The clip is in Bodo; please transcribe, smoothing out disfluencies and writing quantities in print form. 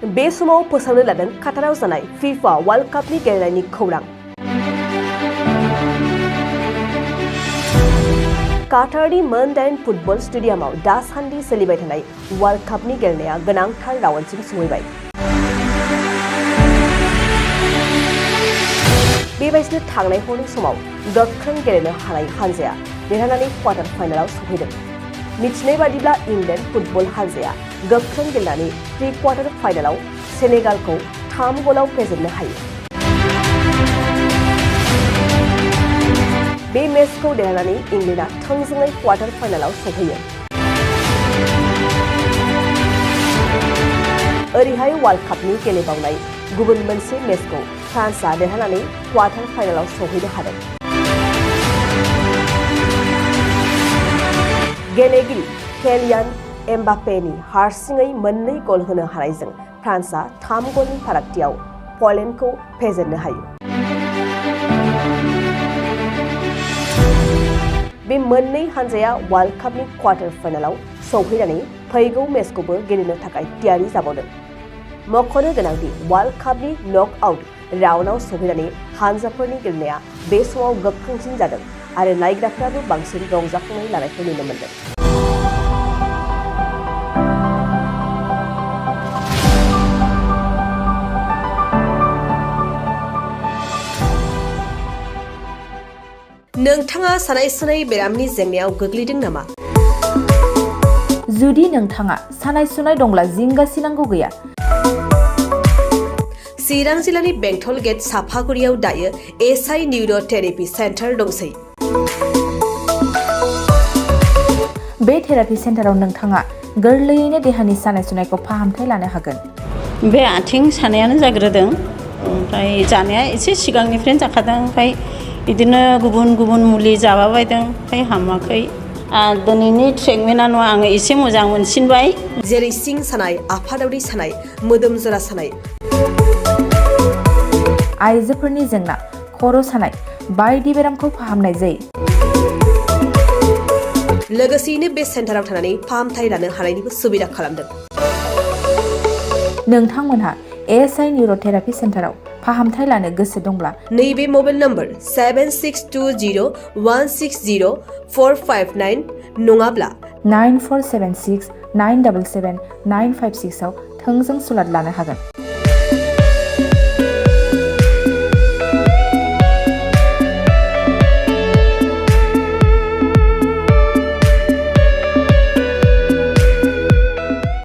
बे समाव फोसावनो लादों काटाराव जानाय FIFA वर्ल्ड कापनि गेलेनायनि खौरां। काटारनि मोन-9 फुटबल स्टेडियामाव दासान्दि सोलिबाय थानाय वर्ल्ड कापनि गेलेनाया गोनांथार राउन्डसिम सौहैबाय। बेबायदिनो थांनाय हरनि समाव गोख्रों गेलेनो हानाय हानजाया देरहानानै क्वार्टार फाइनालाव सौहैदों। मिथिनाय बादिब्ला इंलेन्ड फुटबल हानजाया गोख्रों गेलेनानै प्रि क्वार्टार फाइनालाव सेनेगालखौ 3 गलाव फेजेननो हायो। बे मेचखौ देरहानानै इंलेन्डआ थोंजोङै क्वार्टार फाइनालाव सौहैयो। ओरैहाय वर्ल्ड कापनि गेलेबावनाय गुबुन मोनसे मेचखौ फ्रान्सआ देरहानानै क्वार्टार फाइनालाव सौहैनो हादों। गेलेगिरि केलियान एम्बापेनि हारसिङै 2 गल होनो हानायजों फ्रान्सआ 3 गलनि फारागथियाव पलेन्डखौ फेजेननो हायो। बे मोननै हानजाया वर्ल्ड कापनि क्वार्टार फाइनालाव सौहैनानै फैगौ मेचखौबो गेलेनो थाखाय थियारि जाबावदों। मख'नो गोनांदि वर्ल्ड कापनि नकआउट राउन्डआव सौहैनानै हानजाफोरनि गेलेनाया बे समाव गोख्रोंसिन जादों आरो नायग्राफोराबो बांसिन रंजाखांनाय लानायखौ नुनो मोन्दों। नोंथाङा सानाय सुनाय बेरामनि जेंनायाव गोग्लैदों नामा? जुदि नोंथाङा सानाय सुनाय दंब्ला जिंगासिनांगौ गैया। चिरां जिल्लानि बेंटल गेट साफागुरियाव दायो SI निउर' थेरापि सेन्टार दंसै। बे थेरापि सेन्टाराव नोंथाङा गोरलैयैनो देहानि सानाय सुनायखौ फाहामथाय लानो हागोन। बे आथिं सानायानो जाग्रोदों, ओमफ्राय जानाया एसे सिगांनिफ्रायनो जाखादों, ओमफ्राय बिदिनो गुबुन मुलि जाबाबायदों, ओमफ्राय हामाखै। दिनैनि ट्रिटमेन्टआ नङा, आङो एसे मोजां मोनसिनबाय। जेरै सिं सानाय, आफादावरि सानाय, मोदोम जरा सानाय, आइजोफोरनि जेंना, खर' सानाय बायदि बेरामखौ फाहामनाय जायो। लोगोसेयैनो बे सेन्टाराव थानानै फाहामथाय लानो हानायनिबो सुबिदा खालामदों। नोंथांमोनहा SI निउर' थेरापि सेन्टाराव फाहामथाय लानो गोसो दंब्ला नैबे मबाइल नम्बर 7620160459 नङाब्ला 9476977956 आव थोंजों सुलाद लानो हागोन।